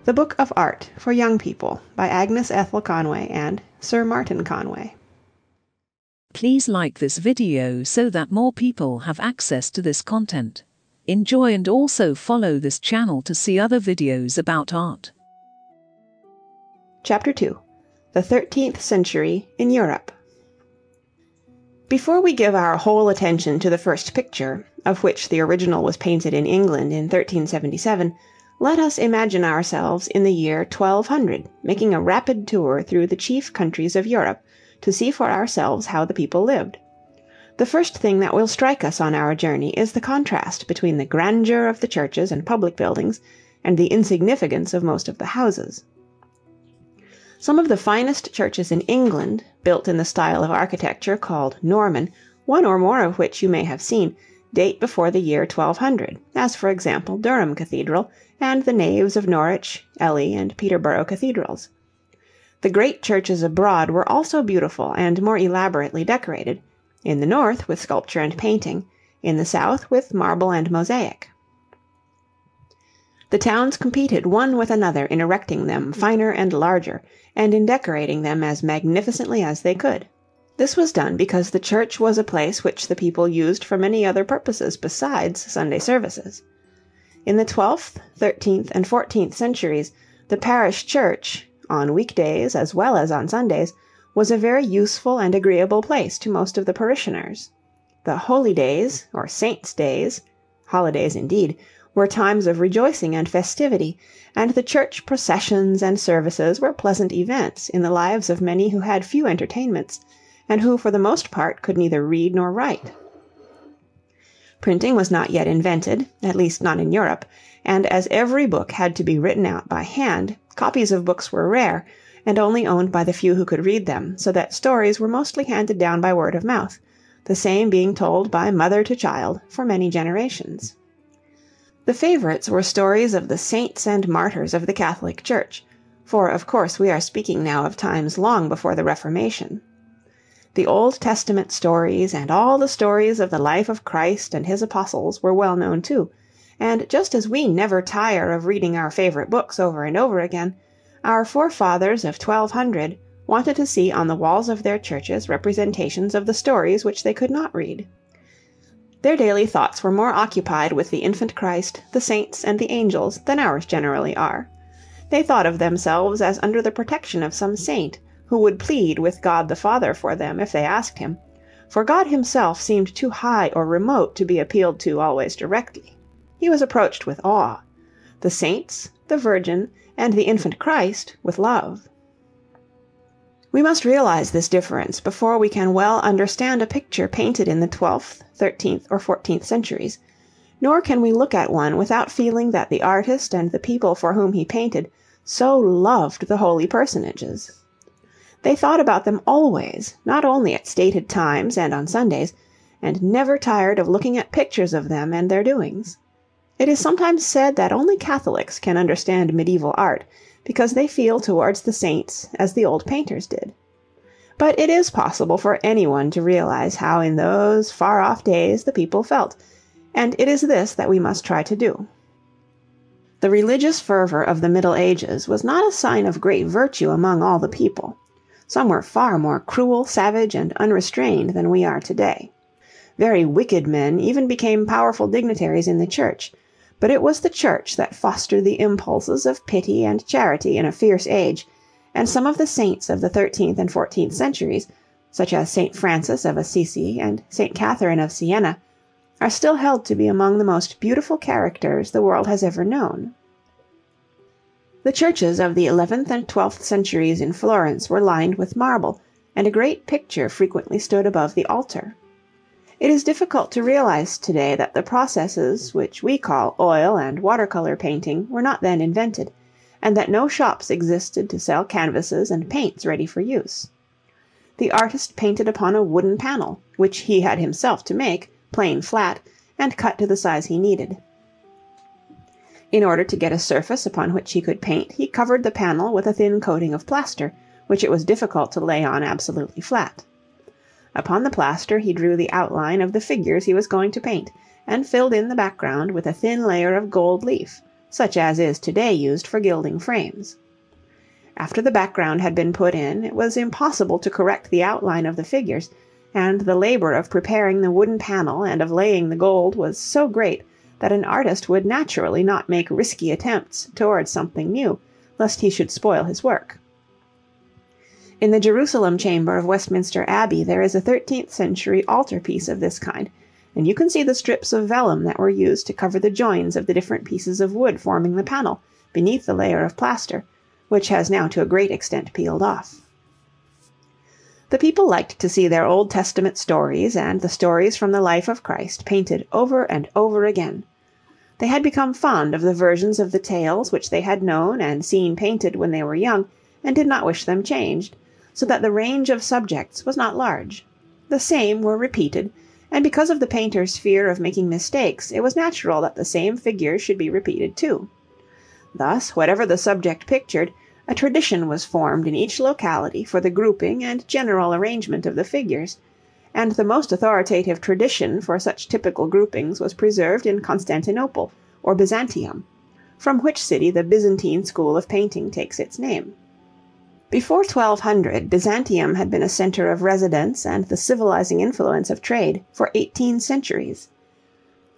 The Book of Art for Young People by Agnes Ethel Conway and Sir Martin Conway. Please like this video so that more people have access to this content. Enjoy and also follow this channel to see other videos about art. Chapter 2. The 13th Century in Europe. Before we give our whole attention to the first picture, of which the original was painted in England in 1377, let us imagine ourselves in the year 1200, making a rapid tour through the chief countries of Europe, to see for ourselves how the people lived. The first thing that will strike us on our journey is the contrast between the grandeur of the churches and public buildings and the insignificance of most of the houses. Some of the finest churches in England, built in the style of architecture called Norman, one or more of which you may have seen, date before the year 1200, as for example Durham Cathedral and the naves of Norwich, Ely, and Peterborough Cathedrals. The great churches abroad were also beautiful and more elaborately decorated, in the north with sculpture and painting, in the south with marble and mosaic. The towns competed one with another in erecting them finer and larger, and in decorating them as magnificently as they could. This was done because the church was a place which the people used for many other purposes besides Sunday services. In the 12th, 13th, and 14th centuries, the parish church, on weekdays as well as on Sundays, was a very useful and agreeable place to most of the parishioners. The holy days, or saints' days, holidays indeed, were times of rejoicing and festivity, and the church processions and services were pleasant events in the lives of many who had few entertainments, and who for the most part could neither read nor write. Printing was not yet invented, at least not in Europe, and as every book had to be written out by hand, copies of books were rare, and only owned by the few who could read them, so that stories were mostly handed down by word of mouth, the same being told by mother to child for many generations. The favorites were stories of the saints and martyrs of the Catholic Church, for of course we are speaking now of times long before the Reformation. The Old Testament stories and all the stories of the life of Christ and his apostles were well known too, and just as we never tire of reading our favorite books over and over again, our forefathers of 1200 wanted to see on the walls of their churches representations of the stories which they could not read. Their daily thoughts were more occupied with the infant Christ, the saints, and the angels than ours generally are. They thought of themselves as under the protection of some saint, who would plead with God the Father for them if they asked him, for God himself seemed too high or remote to be appealed to always directly. He was approached with awe; the saints, the Virgin, and the infant Christ with love. We must realize this difference before we can well understand a picture painted in the 12th, 13th, or 14th centuries, nor can we look at one without feeling that the artist and the people for whom he painted so loved the holy personages. They thought about them always, not only at stated times and on Sundays, and never tired of looking at pictures of them and their doings. It is sometimes said that only Catholics can understand medieval art, because they feel towards the saints as the old painters did. But it is possible for anyone to realize how in those far-off days the people felt, and it is this that we must try to do. The religious fervor of the Middle Ages was not a sign of great virtue among all the people. Some were far more cruel, savage, and unrestrained than we are today. Very wicked men even became powerful dignitaries in the Church, but it was the Church that fostered the impulses of pity and charity in a fierce age, and some of the saints of the 13th and 14th centuries, such as St. Francis of Assisi and St. Catherine of Siena, are still held to be among the most beautiful characters the world has ever known. The churches of the 11th and 12th centuries in Florence were lined with marble, and a great picture frequently stood above the altar. It is difficult to realize today that the processes which we call oil and watercolor painting were not then invented, and that no shops existed to sell canvases and paints ready for use. The artist painted upon a wooden panel, which he had himself to make, plain flat, and cut to the size he needed. In order to get a surface upon which he could paint, he covered the panel with a thin coating of plaster, which it was difficult to lay on absolutely flat. Upon the plaster he drew the outline of the figures he was going to paint, and filled in the background with a thin layer of gold leaf, such as is today used for gilding frames. After the background had been put in, it was impossible to correct the outline of the figures, and the labor of preparing the wooden panel and of laying the gold was so great that an artist would naturally not make risky attempts towards something new, lest he should spoil his work. In the Jerusalem chamber of Westminster Abbey there is a 13th century altar-piece of this kind, and you can see the strips of vellum that were used to cover the joins of the different pieces of wood forming the panel, beneath the layer of plaster, which has now to a great extent peeled off. The people liked to see their Old Testament stories and the stories from the life of Christ painted over and over again. They had become fond of the versions of the tales which they had known and seen painted when they were young, and did not wish them changed, so that the range of subjects was not large. The same were repeated, and because of the painter's fear of making mistakes, it was natural that the same figures should be repeated too. Thus, whatever the subject pictured, a tradition was formed in each locality for the grouping and general arrangement of the figures, and the most authoritative tradition for such typical groupings was preserved in Constantinople, or Byzantium, from which city the Byzantine school of painting takes its name. Before 1200, Byzantium had been a centre of residence and the civilizing influence of trade for 18 centuries.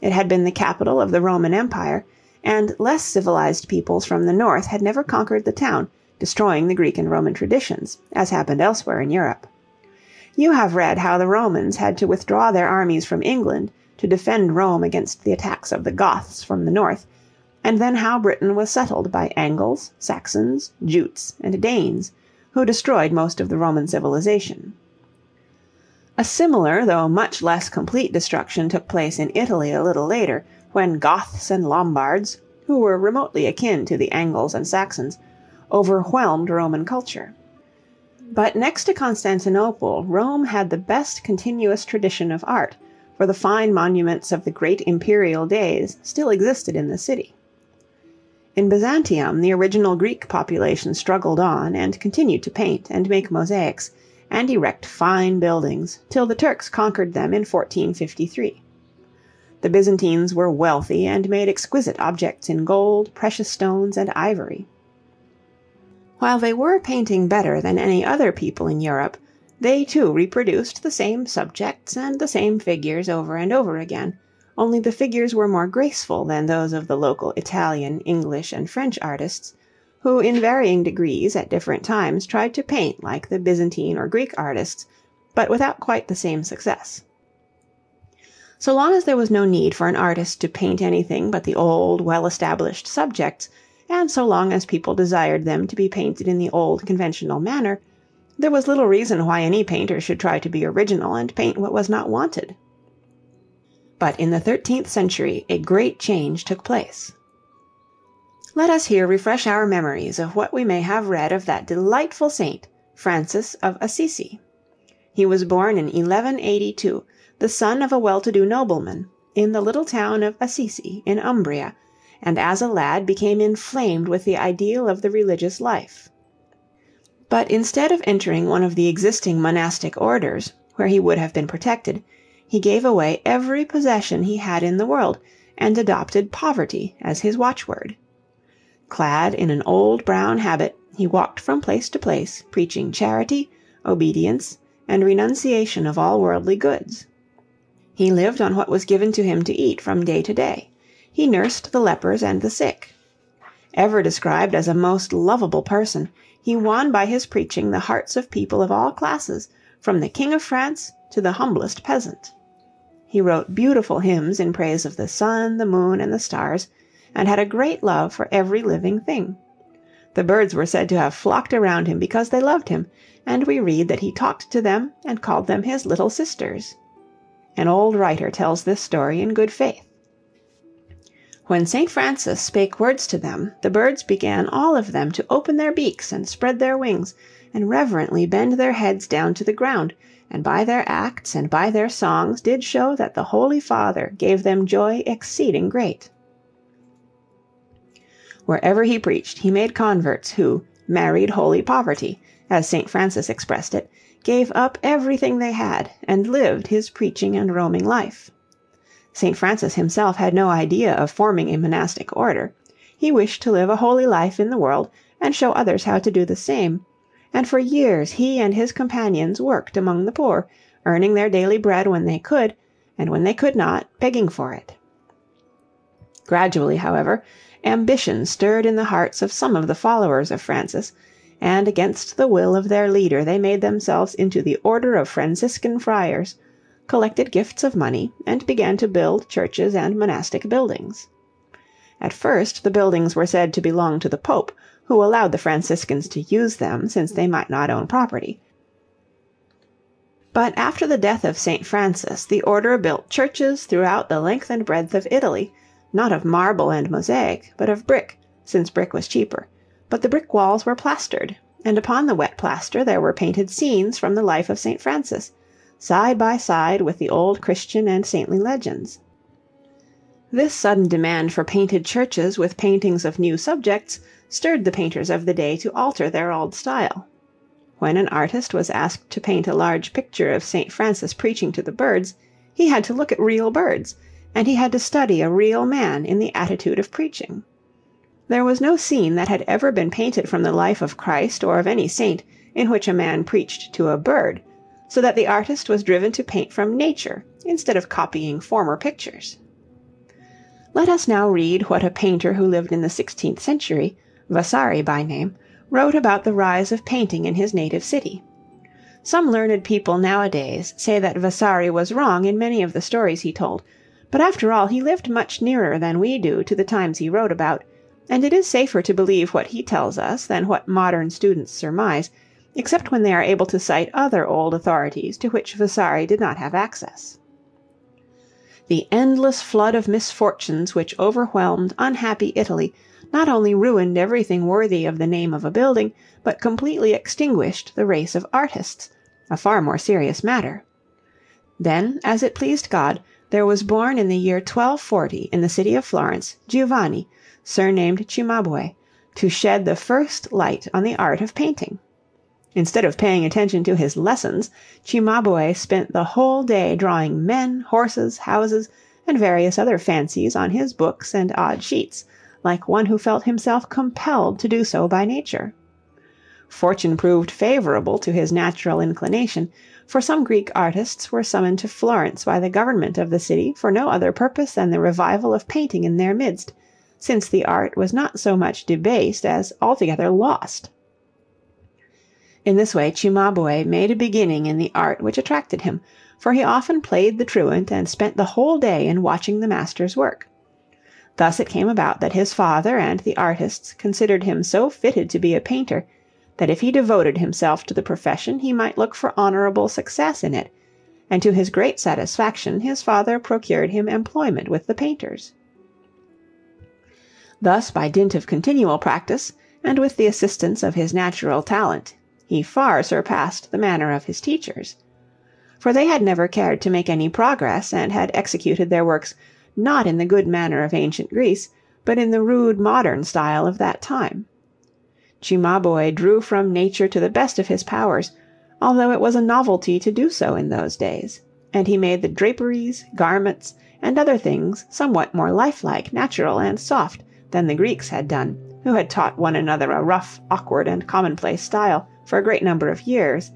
It had been the capital of the Roman Empire, and less civilized peoples from the north had never conquered the town, destroying the Greek and Roman traditions, as happened elsewhere in Europe. You have read how the Romans had to withdraw their armies from England to defend Rome against the attacks of the Goths from the north, and then how Britain was settled by Angles, Saxons, Jutes, and Danes, who destroyed most of the Roman civilization. A similar, though much less complete destruction took place in Italy a little later, when Goths and Lombards, who were remotely akin to the Angles and Saxons, overwhelmed Roman culture. But next to Constantinople, Rome had the best continuous tradition of art, for the fine monuments of the great imperial days still existed in the city. In Byzantium, the original Greek population struggled on and continued to paint and make mosaics and erect fine buildings till the Turks conquered them in 1453. The Byzantines were wealthy and made exquisite objects in gold, precious stones, and ivory. While they were painting better than any other people in Europe, they too reproduced the same subjects and the same figures over and over again, only the figures were more graceful than those of the local Italian, English, and French artists, who in varying degrees at different times tried to paint like the Byzantine or Greek artists, but without quite the same success. So long as there was no need for an artist to paint anything but the old, well-established subjects, and so long as people desired them to be painted in the old conventional manner, there was little reason why any painter should try to be original and paint what was not wanted. But in the 13th century a great change took place. Let us here refresh our memories of what we may have read of that delightful saint, Francis of Assisi. He was born in 1182, the son of a well-to-do nobleman, in the little town of Assisi in Umbria, and as a lad became inflamed with the ideal of the religious life. But instead of entering one of the existing monastic orders, where he would have been protected, he gave away every possession he had in the world, and adopted poverty as his watchword. Clad in an old brown habit, he walked from place to place, preaching charity, obedience, and renunciation of all worldly goods. He lived on what was given to him to eat from day to day. He nursed the lepers and the sick. Ever described as a most lovable person, he won by his preaching the hearts of people of all classes, from the King of France to the humblest peasant. He wrote beautiful hymns in praise of the sun, the moon, and the stars, and had a great love for every living thing. The birds were said to have flocked around him because they loved him, and we read that he talked to them and called them his little sisters. An old writer tells this story in good faith. When St. Francis spake words to them, the birds began all of them to open their beaks and spread their wings, and reverently bend their heads down to the ground, and by their acts and by their songs did show that the Holy Father gave them joy exceeding great. Wherever he preached, he made converts who married holy poverty, as St. Francis expressed it, gave up everything they had, and lived his preaching and roaming life. St. Francis himself had no idea of forming a monastic order. he wished to live a holy life in the world and show others how to do the same, and for years he and his companions worked among the poor, earning their daily bread when they could, and when they could not, begging for it. Gradually, however, ambition stirred in the hearts of some of the followers of Francis, and against the will of their leader they made themselves into the Order of Franciscan Friars, collected gifts of money, and began to build churches and monastic buildings. At first the buildings were said to belong to the Pope, who allowed the Franciscans to use them, since they might not own property. But after the death of St. Francis, the order built churches throughout the length and breadth of Italy, not of marble and mosaic, but of brick, since brick was cheaper, but the brick walls were plastered, and upon the wet plaster there were painted scenes from the life of St. Francis, side by side with the old Christian and saintly legends. This sudden demand for painted churches with paintings of new subjects stirred the painters of the day to alter their old style. When an artist was asked to paint a large picture of St. Francis preaching to the birds, he had to look at real birds, and he had to study a real man in the attitude of preaching. There was no scene that had ever been painted from the life of Christ or of any saint in which a man preached to a bird, so that the artist was driven to paint from nature instead of copying former pictures. Let us now read what a painter who lived in the 16th century, Vasari by name, wrote about the rise of painting in his native city. Some learned people nowadays say that Vasari was wrong in many of the stories he told, but after all he lived much nearer than we do to the times he wrote about, and it is safer to believe what he tells us than what modern students surmise, except when they are able to cite other old authorities to which Vasari did not have access. The endless flood of misfortunes which overwhelmed unhappy Italy not only ruined everything worthy of the name of a building, but completely extinguished the race of artists, a far more serious matter. Then, as it pleased God, there was born in the year 1240 in the city of Florence Giovanni, surnamed Cimabue, to shed the first light on the art of painting. Instead of paying attention to his lessons, Cimabue spent the whole day drawing men, horses, houses, and various other fancies on his books and odd sheets, like one who felt himself compelled to do so by nature. Fortune proved favorable to his natural inclination, for some Greek artists were summoned to Florence by the government of the city for no other purpose than the revival of painting in their midst, since the art was not so much debased as altogether lost. In this way Cimabue made a beginning in the art which attracted him, for he often played the truant and spent the whole day in watching the master's work. Thus it came about that his father and the artists considered him so fitted to be a painter that if he devoted himself to the profession he might look for honorable success in it, and to his great satisfaction his father procured him employment with the painters. Thus by dint of continual practice, and with the assistance of his natural talent, he far surpassed the manner of his teachers. For they had never cared to make any progress, and had executed their works not in the good manner of ancient Greece, but in the rude modern style of that time. Cimabue drew from nature to the best of his powers, although it was a novelty to do so in those days, and he made the draperies, garments, and other things somewhat more lifelike, natural, and soft than the Greeks had done, who had taught one another a rough, awkward, and commonplace style for a great number of years,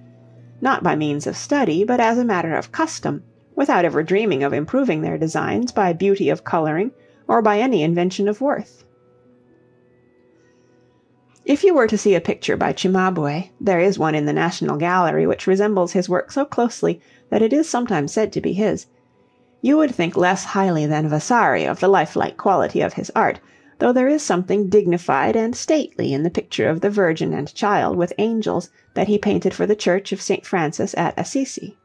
not by means of study, but as a matter of custom, without ever dreaming of improving their designs by beauty of coloring or by any invention of worth. If you were to see a picture by Cimabue, there is one in the National Gallery which resembles his work so closely that it is sometimes said to be his, you would think less highly than Vasari of the lifelike quality of his art, though there is something dignified and stately in the picture of the Virgin and Child with angels that he painted for the church of St. Francis at Assisi.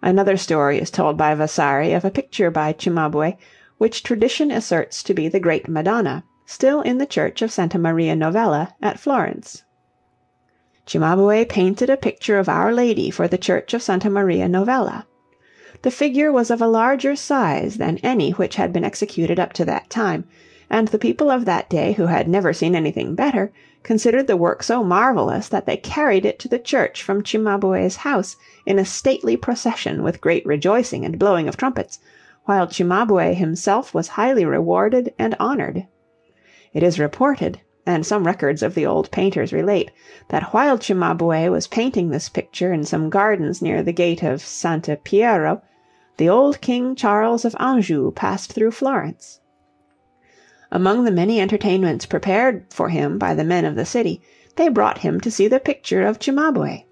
Another story is told by Vasari of a picture by Cimabue, which tradition asserts to be the Great Madonna, still in the church of Santa Maria Novella at Florence. Cimabue painted a picture of Our Lady for the church of Santa Maria Novella. The figure was of a larger size than any which had been executed up to that time, and the people of that day, who had never seen anything better, considered the work so marvelous that they carried it to the church from Cimabue's house in a stately procession with great rejoicing and blowing of trumpets, while Cimabue himself was highly rewarded and honored. It is reported, and some records of the old painters relate, that while Cimabue was painting this picture in some gardens near the gate of Santa Piero, the old King Charles of Anjou passed through Florence. Among the many entertainments prepared for him by the men of the city, they brought him to see the picture of Cimabue.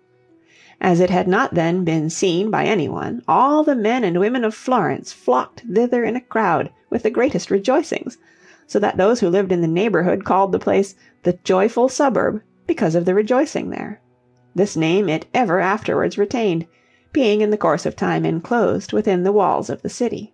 As it had not then been seen by anyone, all the men and women of Florence flocked thither in a crowd with the greatest rejoicings, so that those who lived in the neighbourhood called the place the joyful suburb because of the rejoicing there. This name it ever afterwards retained, being in the course of time enclosed within the walls of the city.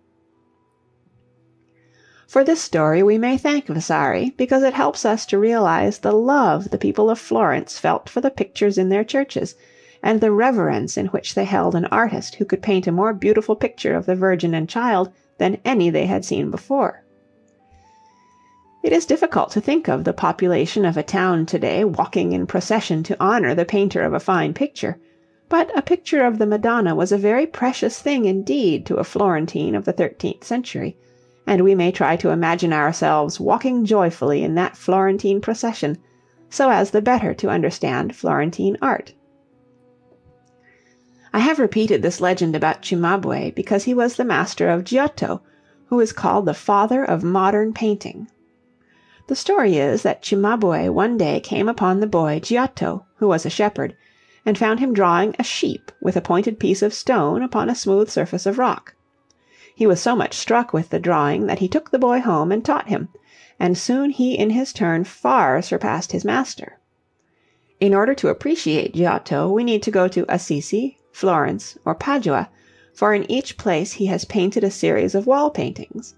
For this story we may thank Vasari, because it helps us to realize the love the people of Florence felt for the pictures in their churches, and the reverence in which they held an artist who could paint a more beautiful picture of the Virgin and Child than any they had seen before. It is difficult to think of the population of a town today walking in procession to honor the painter of a fine picture, but a picture of the Madonna was a very precious thing indeed to a Florentine of the 13th century, and we may try to imagine ourselves walking joyfully in that Florentine procession, so as the better to understand Florentine art. I have repeated this legend about Cimabue because he was the master of Giotto, who is called the father of modern painting. The story is that Cimabue one day came upon the boy Giotto, who was a shepherd, and found him drawing a sheep with a pointed piece of stone upon a smooth surface of rock. He was so much struck with the drawing that he took the boy home and taught him, and soon he in his turn far surpassed his master. In order to appreciate Giotto we need to go to Assisi, Florence, or Padua, for in each place he has painted a series of wall paintings.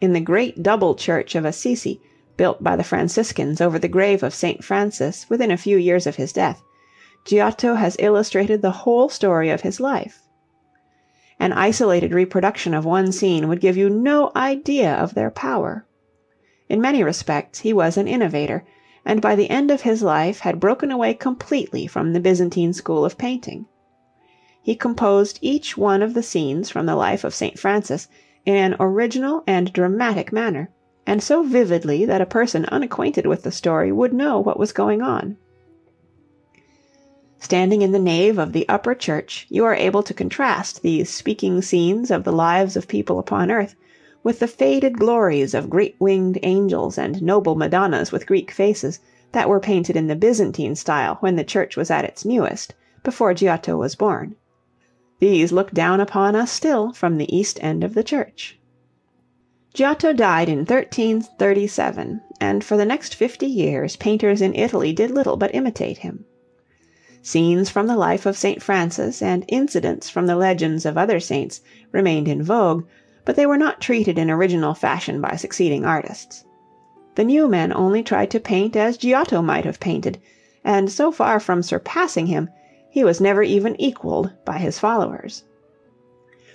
In the great double church of Assisi, built by the Franciscans over the grave of St. Francis within a few years of his death, Giotto has illustrated the whole story of his life. An isolated reproduction of one scene would give you no idea of their power. In many respects he was an innovator, and by the end of his life had broken away completely from the Byzantine school of painting. He composed each one of the scenes from the life of St. Francis in an original and dramatic manner, and so vividly that a person unacquainted with the story would know what was going on. Standing in the nave of the upper church, you are able to contrast these speaking scenes of the lives of people upon earth with the faded glories of great-winged angels and noble Madonnas with Greek faces that were painted in the Byzantine style when the church was at its newest, before Giotto was born. These look down upon us still from the east end of the church. Giotto died in 1337, and for the next 50 years painters in Italy did little but imitate him. Scenes from the life of St. Francis and incidents from the legends of other saints remained in vogue, but they were not treated in original fashion by succeeding artists. The new men only tried to paint as Giotto might have painted, and so far from surpassing him, he was never even equaled by his followers.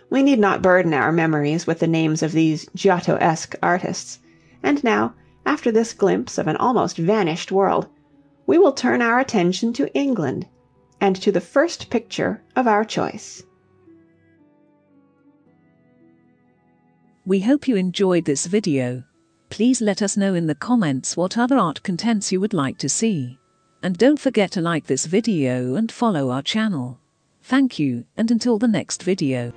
We need not burden our memories with the names of these Giotto-esque artists, and now, after this glimpse of an almost vanished world, we will turn our attention to England, and to the first picture of our choice. We hope you enjoyed this video. Please let us know in the comments what other art contents you would like to see. And don't forget to like this video and follow our channel. Thank you, and until the next video.